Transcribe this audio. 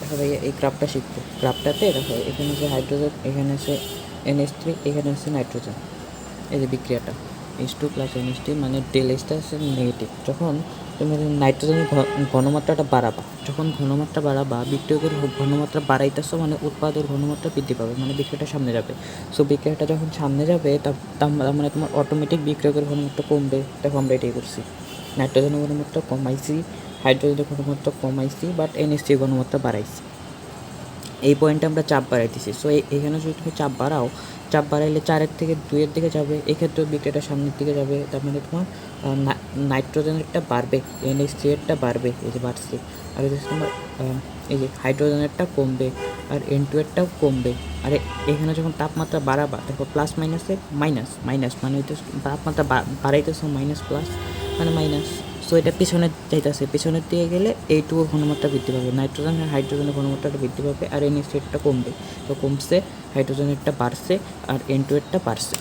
সবাই এই গ্রাফটা শিখবো। গ্রাফটাতে দেখো এখানে আছে হাইড্রোজেন, এখানে আছে NH3, এখানে আছে নাইট্রোজেন। এই যে বিক্রিয়াটা H2 + NH3 মানে ডেল-Hটা আছে নেগেটিভ। যখন তুমি নাইট্রোজেনের ঘনমাত্রাটা বাড়াবা, যখন ঘনমাত্রা বাড়াবা বিক্রিয়কের ঘনমাত্রা বাড়াইতেছো মানে উৎপাদের ঘনমাত্রা বৃদ্ধি পাবে, মানে বিক্রিয়াটা সামনে যাবে। সো বিক্রিয়াটা যখন সামনে যাবে তার মানে তোমার অটোমেটিক বিক্রিয়কের ঘনমাত্রা কমবে। দেখো আমরা এটাই করছি, নাইট্রোজেনের ঘনমাত্রা কমাইছি, হাইড্রোজেনের ঘনমাত্রা কমাইছি, বাট NH3 ঘনমাত্রা বাড়াইছি। এই পয়েন্টে আমরা চাপ বাড়াইতেছি। সো এখানে যদি তুমি চাপ বাড়াও, চাপ বাড়াইলে 4-এর থেকে 2-এর দিকে যাবে, এক্ষেত্রেও বিক্রিয়াটা সামনের দিকে যাবে। তার মানে তোমার নাইট্রোজেনেরটা বাড়বে, NH3-এরটা বাড়বে, এই যে বাড়ছে। আর হচ্ছে তোমার এই যে হাইড্রোজেনেরটা কমবে, আর N2-এরটাও কমবে। আর এখানে যখন তাপমাত্রা বাড়াবা, দেখো প্লাস মাইনাসে মাইনাস, মাইনাস মানে হইতেছে তাপমাত্রা বাড়াইতেছো, মাইনাস প্লাস মানে মাইনাস। সো এটা পিছনে যাইতেছে, পিছনের দিকে গেলে এইটুকুর ঘনমাত্রা বৃদ্ধি পাবে, নাইট্রোজেন আর হাইড্রোজেনের ঘনমাত্রাটা বৃদ্ধি পাবে, আর NH3-এরটা কমবে। তো কমছে, হাইড্রোজেনেরটা বাড়ছে, আর N2-এরটা বাড়ছে।